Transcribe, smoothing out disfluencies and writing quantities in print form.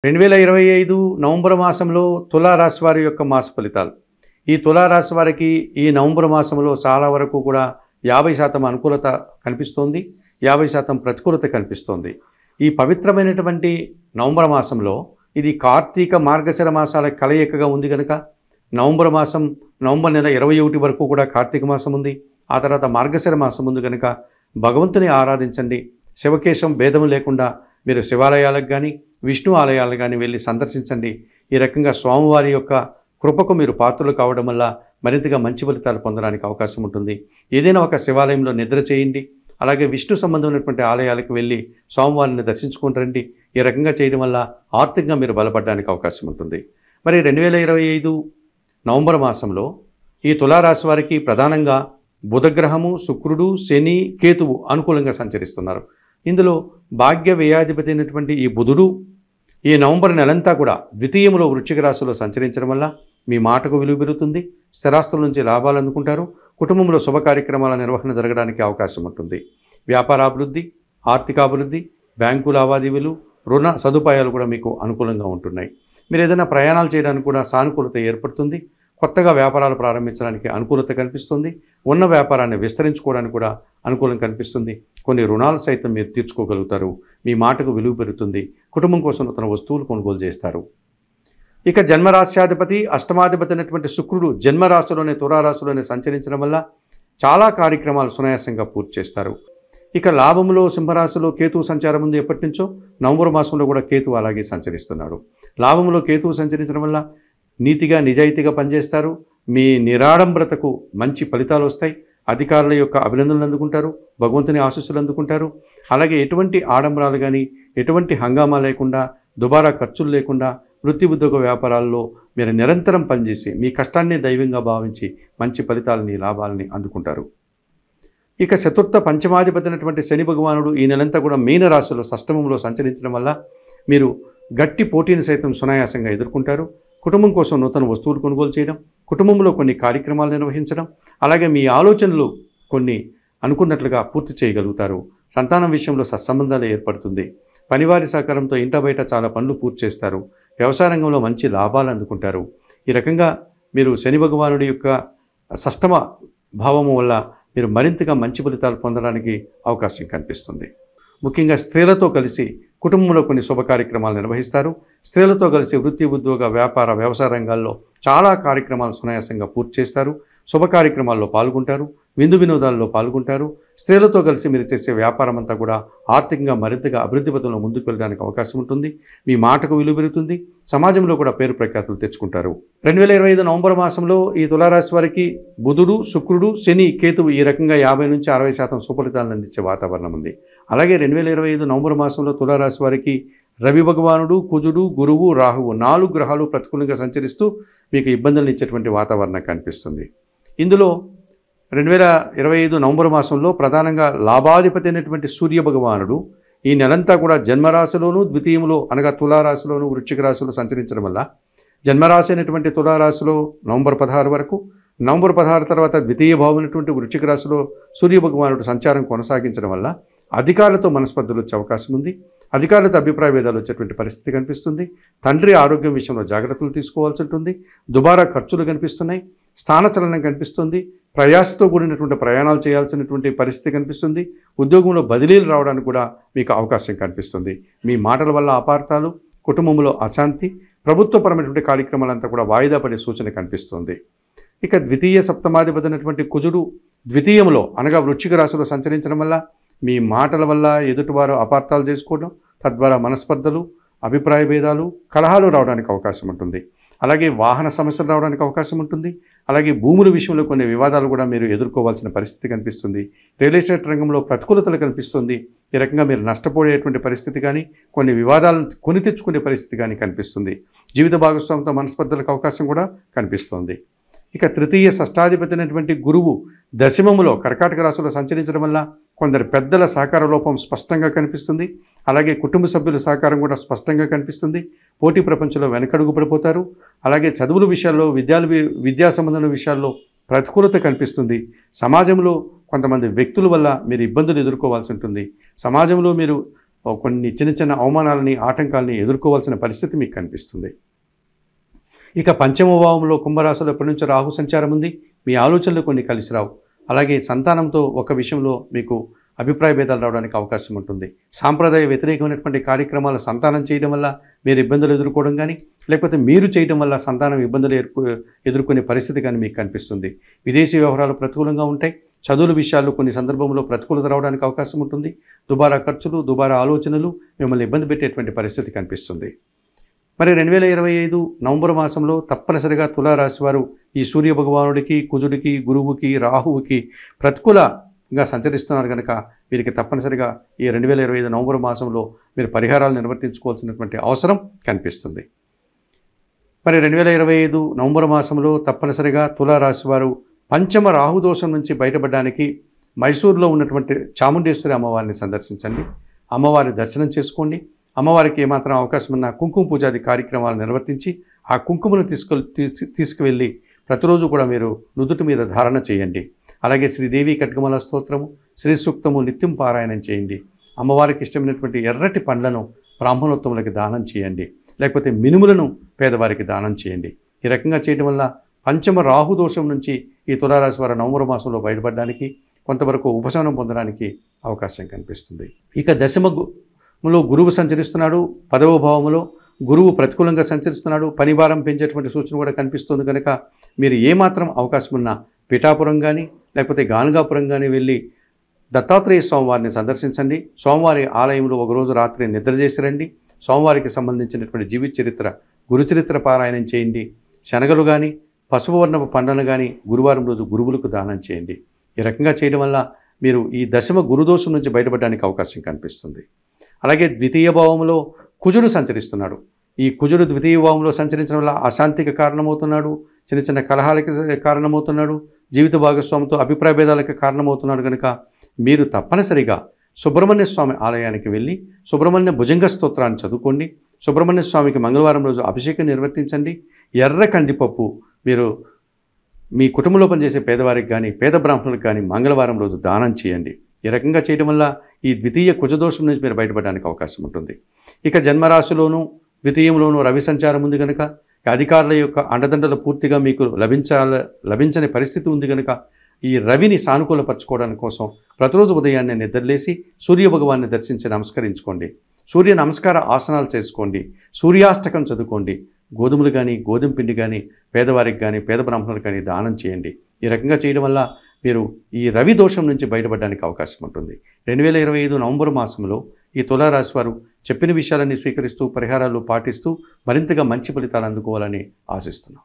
2025 November మాసంలో తులారాశి వారి యొక్క మాస ఫలితాలు. ఈ తులారాశి వారికి ఈ నవంబర్ మాసంలో చాలా వరకు కూడా 50% అనుకూలత కనిపిస్తోంది, 50% ప్రతికూలత కనిపిస్తోంది. ఈ పవిత్రమైనటువంటి నవంబర్ మాసంలో ఇది కార్తీక మార్గశిర మాసాల కలయికగా ఉంది కనుక నవంబర్ నెల 21 వరకు కూడా కార్తీక మాసం ఉంది. ఆ తర్వాత మార్గశిర మాసం ఉంది కనుక భగవంతుని ఆరాధించండి. శివకేశం భేదం లేకుండా మీరు శివాలయాలకు కానీ విష్ణు ఆలయాలకు కానీ వెళ్ళి సందర్శించండి. ఈ రకంగా స్వామివారి యొక్క కృపకు మీరు పాత్రలు కావడం వల్ల మరింతగా మంచి ఫలితాలు పొందడానికి అవకాశం ఉంటుంది. ఏదైనా ఒక శివాలయంలో నిద్ర చేయండి. అలాగే విష్ణు సంబంధమైనటువంటి ఆలయాలకు వెళ్ళి స్వామివారిని దర్శించుకుంటారండి. ఈ రకంగా చేయడం వల్ల ఆర్థికంగా మీరు బలపడడానికి అవకాశం ఉంటుంది. మరి 2025 నవంబర్ మాసంలో ఈ తులారాశి వారికి ప్రధానంగా బుధగ్రహము, శుక్రుడు, శని, కేతువు అనుకూలంగా సంచరిస్తున్నారు. ఇందులో భాగ్య వ్యయాధిపతి అయినటువంటి ఈ బుధుడు ఈ నవంబర్ నెలంతా కూడా ద్వితీయంలో వృశ్చిక రాశిలో సంచరించడం వల్ల మీ మాటకు విలువ పెరుగుతుంది. స్థిరాస్తుల నుంచి లాభాలు అందుకుంటారు. కుటుంబంలో శుభ కార్యక్రమాల నిర్వహణ జరగడానికి అవకాశం ఉంటుంది. వ్యాపారాభివృద్ధి, ఆర్థికాభివృద్ధి, బ్యాంకు లావాదేవీలు, రుణ సదుపాయాలు కూడా మీకు అనుకూలంగా ఉంటున్నాయి. మీరు ఏదైనా ప్రయాణాలు చేయడానికి కూడా సానుకూలత ఏర్పడుతుంది. కొత్తగా వ్యాపారాలు ప్రారంభించడానికి అనుకూలత కనిపిస్తుంది. ఉన్న వ్యాపారాన్ని విస్తరించుకోవడానికి కూడా అనుకూలం కనిపిస్తుంది. కొన్ని రుణాలు సైతం మీరు తీర్చుకోగలుగుతారు. మీ మాటకు విలువ పెరుగుతుంది. కుటుంబం కోసం నూతన వస్తువులు కొనుగోలు చేస్తారు. ఇక జన్మరాశ్యాధిపతి, అష్టమాధిపతి అయినటువంటి శుక్రుడు జన్మరాశిలోనే తులారాశిలోనే సంచరించడం వల్ల చాలా కార్యక్రమాలు సునాయాసంగా పూర్తి చేస్తారు. ఇక లాభంలో సింహరాశిలో కేతువు సంచారం ఉంది. ఎప్పటి నుంచో నవంబర్ మాసంలో కూడా కేతువు అలాగే సంచరిస్తున్నాడు. లాభంలో కేతువు సంచరించడం వల్ల నీతిగా నిజాయితీగా పనిచేస్తారు. మీ నిరాడంబరతకు మంచి ఫలితాలు వస్తాయి. అధికారుల యొక్క అభినందనలు అందుకుంటారు. భగవంతుని ఆశీస్సులు అందుకుంటారు. అలాగే ఎటువంటి ఆడంబరాలు కానీ ఎటువంటి హంగామా లేకుండా దుబారా ఖర్చులు లేకుండా వృత్తి ఉద్యోగ వ్యాపారాల్లో మీరు నిరంతరం పనిచేసి మీ కష్టాన్ని దైవంగా భావించి మంచి ఫలితాలని లాభాలని అందుకుంటారు. ఇక చతుర్థ పంచమాధిపతి అయినటువంటి శని భగవానుడు ఈ నెలంతా కూడా మీన రాశిలో షష్టమంలో సంచరించడం వల్ల మీరు గట్టి పోటీని సైతం సునాయాసంగా ఎదుర్కొంటారు. కుటుంబం కోసం నూతన వస్తువులు కొనుగోలు చేయడం, కుటుంబంలో కొన్ని కార్యక్రమాలు నిర్వహించడం, అలాగే మీ ఆలోచనలు కొన్ని అనుకున్నట్లుగా పూర్తి చేయగలుగుతారు. సంతానం విషయంలో సత్సంబంధాలు ఏర్పడుతుంది. పనివారి సహకారంతో ఇంట బయట చాలా పనులు పూర్తి చేస్తారు. వ్యవసాయ రంగంలో మంచి లాభాలు అందుకుంటారు. ఈ రకంగా మీరు శని భగవానుడి యొక్క షష్టమ భావము వల్ల మీరు మరింతగా మంచి ఫలితాలు పొందడానికి అవకాశం కనిపిస్తుంది. ముఖ్యంగా స్త్రీలతో కలిసి కుటుంబంలో కొన్ని శుభ కార్యక్రమాలు నిర్వహిస్తారు. స్త్రీలతో కలిసి వృత్తి ఉద్యోగ వ్యాపార వ్యవసాయ రంగాల్లో చాలా కార్యక్రమాలు సునాయాసంగా పూర్తి చేస్తారు. శుభ కార్యక్రమాల్లో పాల్గొంటారు. విందు వినోదాల్లో పాల్గొంటారు. స్త్రీలతో కలిసి మీరు చేసే వ్యాపారం అంతా కూడా ఆర్థికంగా మరింతగా అభివృద్ధి పథంలో ముందుకు వెళ్ళడానికి అవకాశం ఉంటుంది. మీ మాటకు విలువ పెరుగుతుంది. సమాజంలో కూడా పేరు ప్రఖ్యాతులు తెచ్చుకుంటారు. 2025 నవంబర్ మాసంలో ఈ తులారాశి వారికి బుధుడు, శుక్రుడు, శని, కేతువు ఈ రకంగా 50 నుంచి 60% సుఫలితాలను అందించే వాతావరణం ఉంది. అలాగే 2025 నవంబర్ మాసంలో తులారాశి వారికి రవి భగవానుడు, కుజుడు, గురువు, రాహువు 4 గ్రహాలు ప్రతికూలంగా సంచరిస్తూ మీకు ఇబ్బందులను ఇచ్చేటువంటి వాతావరణం కనిపిస్తుంది. ఇందులో 2025 నవంబర్ మాసంలో ప్రధానంగా లాభాధిపతి అయినటువంటి సూర్య భగవానుడు ఈ నెలంతా కూడా జన్మరాశిలోను ద్వితీయంలో అనగా తులారాశిలోను వృశ్చిక రాశిలో సంచరించడం వల్ల జన్మరాశి అయినటువంటి తులారాశిలో నవంబర్ 16 వరకు, నవంబర్ 16 తర్వాత ద్వితీయ భావం అయినటువంటి వృశ్చిక రాశిలో సూర్య భగవానుడు సంచారం కొనసాగించడం వల్ల అధికారులతో మనస్పర్ధలు వచ్చే అవకాశం ఉంది. అధికారులతో అభిప్రాయ భేదాలు వచ్చేటువంటి పరిస్థితి కనిపిస్తుంది. తండ్రి ఆరోగ్యం విషయంలో జాగ్రత్తలు తీసుకోవాల్సి ఉంటుంది. దుబారా ఖర్చులు కనిపిస్తున్నాయి. స్థానచలనం కనిపిస్తుంది. ప్రయాసతో కూడినటువంటి ప్రయాణాలు చేయాల్సినటువంటి పరిస్థితి కనిపిస్తుంది. ఉద్యోగంలో బదిలీలు రావడానికి కూడా మీకు అవకాశం కనిపిస్తుంది. మీ మాటల వల్ల అపార్థాలు, కుటుంబంలో అశాంతి, ప్రభుత్వపరమైనటువంటి కార్యక్రమాలంతా కూడా వాయిదా పడే సూచన కనిపిస్తుంది. ఇక ద్వితీయ సప్తమాధిపతి అయినటువంటి కుజుడు ద్వితీయంలో అనగా వృశ్చిక రాశిలో సంచరించడం వల్ల మీ మాటల వల్ల ఎదుటివారు అపార్థాలు చేసుకోవడం, తద్వారా మనస్పర్ధలు, అభిప్రాయ భేదాలు, కలహాలు రావడానికి అవకాశం ఉంటుంది. అలాగే వాహన సమస్యలు రావడానికి అవకాశం ఉంటుంది. అలాగే భూముల విషయంలో కొన్ని వివాదాలు కూడా మీరు ఎదుర్కోవాల్సిన పరిస్థితి కనిపిస్తుంది. రియల్ ఎస్టేట్ రంగంలో ప్రతికూలతలు కనిపిస్తుంది. ఈ రకంగా మీరు నష్టపోయేటువంటి పరిస్థితి కానీ కొన్ని వివాదాలను కొని తెచ్చుకునే పరిస్థితి కానీ కనిపిస్తుంది. జీవిత భాగస్వామితో మనస్పర్ధలకు అవకాశం కూడా కనిపిస్తుంది. ఇక తృతీయ షష్టాధిపతి అయినటువంటి గురువు దశమములో కర్కాటక రాశిలో సంచరించడం వల్ల కొందరు పెద్దల సహకార లోపం స్పష్టంగా కనిపిస్తుంది. అలాగే కుటుంబ సభ్యుల సహకారం కూడా స్పష్టంగా కనిపిస్తుంది. పోటీ ప్రపంచంలో వెనకడుగు పడిపోతారు. అలాగే చదువుల విషయాల్లో విద్యా సంబంధమైన విషయాల్లో ప్రతికూలత కనిపిస్తుంది. సమాజంలో కొంతమంది వ్యక్తుల వల్ల మీరు ఇబ్బందులు ఎదుర్కోవాల్సి ఉంటుంది. సమాజంలో మీరు కొన్ని చిన్న చిన్న అవమానాలని, ఆటంకాలని ఎదుర్కోవాల్సిన పరిస్థితి మీకు కనిపిస్తుంది. ఇక పంచమ భావంలో కుంభరాశిలో ఎప్పటి నుంచో రాహు సంచారం ఉంది. మీ ఆలోచనలు కొన్ని కలిసి రావు. అలాగే సంతానంతో ఒక విషయంలో మీకు అభిప్రాయ భేదాలు రావడానికి అవకాశం ఉంటుంది. సాంప్రదాయ వ్యతిరేకమైనటువంటి కార్యక్రమాలు సంతానం చేయడం వల్ల మీరు ఇబ్బందులు ఎదుర్కోవడం కానీ, లేకపోతే మీరు చేయడం వల్ల సంతానం ఇబ్బందులు ఎదుర్కొనే పరిస్థితి కానీ మీకు కనిపిస్తుంది. విదేశీ వ్యవహారాలు ప్రతికూలంగా ఉంటాయి. చదువుల విషయాల్లో కొన్ని సందర్భంలో ప్రతికూలత రావడానికి అవకాశం ఉంటుంది. దుబారా ఖర్చులు, దుబారా ఆలోచనలు మిమ్మల్ని ఇబ్బంది పెట్టేటువంటి పరిస్థితి కనిపిస్తుంది. మరి 2025 నవంబర్ మాసంలో తప్పనిసరిగా తులారాశి వారు ఈ సూర్య భగవానుడికి, కుజుడికి, గురువుకి, రాహువుకి ప్రతికూలంగా సంచరిస్తున్నారు కనుక వీరికి తప్పనిసరిగా ఈ 2025 నవంబర్ మాసంలో మీరు పరిహారాలు నిర్వర్తించుకోవాల్సినటువంటి అవసరం కనిపిస్తుంది. మరి 2025 నవంబర్ మాసంలో తప్పనిసరిగా తులారాశి వారు పంచమ రాహుదోషం నుంచి బయటపడడానికి మైసూరులో ఉన్నటువంటి చాముండేశ్వరి అమ్మవారిని సందర్శించండి. అమ్మవారి దర్శనం చేసుకోండి. అమ్మవారికి ఏమాత్రం అవకాశం ఉన్న కుంకుమ పూజాది కార్యక్రమాలు నిర్వర్తించి ఆ కుంకుమను తీసుకువెళ్ళి ప్రతిరోజు కూడా మీరు నుదుటి మీద ధారణ చేయండి. అలాగే శ్రీదేవి ఖడ్గమాల స్తోత్రము, శ్రీ సూక్తము నిత్యం పారాయణం చేయండి. అమ్మవారికి ఇష్టమైనటువంటి ఎర్రటి పండ్లను బ్రాహ్మణోత్తములకి దానం చేయండి. లేకపోతే మినుములను పేదవారికి దానం చేయండి. ఈ రకంగా చేయడం వల్ల పంచమ రాహుదోషం నుంచి ఈ తులారాశి వారు నవంబర్ మాసంలో బయటపడడానికి, కొంతవరకు ఉపశమనం పొందడానికి అవకాశం కనిపిస్తుంది. ఇక దశమలో గురువు సంచరిస్తున్నాడు. 10వ భావంలో గురువు ప్రతికూలంగా సంచరిస్తున్నాడు. పనిభారం పెంచేటువంటి సూచన కూడా కనిపిస్తుంది కనుక మీరు ఏమాత్రం అవకాశం ఉన్నా పిఠాపురం కానీ, లేకపోతే గానగాపురం కానీ వెళ్ళి దత్తాత్రేయ స్వామివారిని సందర్శించండి. సోమవారి ఆలయంలో ఒకరోజు రాత్రి నిద్ర చేసి రండి. సోమవారికి సంబంధించినటువంటి జీవిత చరిత్ర, గురు చరిత్ర పారాయణం చేయండి. శనగలు కానీ, పసుపు వర్ణపు పండ్లను కానీ గురువారం రోజు గురువులకు దానం చేయండి. ఈ రకంగా చేయడం వల్ల మీరు ఈ దశమ గురుదోషం నుంచి బయటపడడానికి అవకాశం కనిపిస్తుంది. అలాగే ద్వితీయ భావంలో కుజుడు సంచరిస్తున్నాడు. ఈ కుజుడు ద్వితీయ భావంలో సంచరించడం వల్ల అశాంతికి కారణమవుతున్నాడు. చిన్న చిన్న కలహాలకి కారణమవుతున్నాడు. జీవిత భాగస్వామితో అభిప్రాయ భేదాలకు కారణమవుతున్నాడు కనుక మీరు తప్పనిసరిగా సుబ్రహ్మణ్య స్వామి ఆలయానికి వెళ్ళి సుబ్రహ్మణ్య భుజంగ స్తోత్రాన్ని చదువుకోండి. సుబ్రహ్మణ్య స్వామికి మంగళవారం రోజు అభిషేకం నిర్వర్తించండి. ఎర్ర కందిపప్పు మీరు మీ కుటుంబంలో పనిచేసే పేదవారికి కానీ, పేద బ్రాహ్మణులకు కానీ మంగళవారం రోజు దానం చేయండి. ఈ రకంగా చేయడం వల్ల ఈ ద్వితీయ కుజదోషం నుంచి మీరు బయటపడడానికి అవకాశం ఉంటుంది. ఇక జన్మరాశిలోనూ ద్వితీయంలోనూ రవి సంచారం ఉంది కనుక అధికారుల యొక్క అండదండలు పూర్తిగా మీకు లభించని పరిస్థితి ఉంది కనుక ఈ రవిని సానుకూలపరచుకోవడానికి కోసం ప్రతిరోజు ఉదయాన్నే నిద్రలేసి సూర్యభగవాన్ని దర్శించి నమస్కరించుకోండి. సూర్య నమస్కార ఆసనాలు చేసుకోండి. సూర్యాష్టకం చదువుకోండి. గోధుమలు కానీ, గోధుమ పిండి కానీ పేదవారికి కానీ, పేద బ్రాహ్మణులకు కానీ దానం చేయండి. ఈ రకంగా చేయడం వల్ల మీరు ఈ రవి దోషం నుంచి బయటపడడానికి అవకాశం ఉంటుంది. 2025 నవంబర్ మాసంలో ఈ తులారాశి వారు చెప్పిన విషయాలన్నీ స్వీకరిస్తూ, పరిహారాలు పాటిస్తూ మరింతగా మంచి ఫలితాలు అందుకోవాలని ఆశిస్తున్నాం.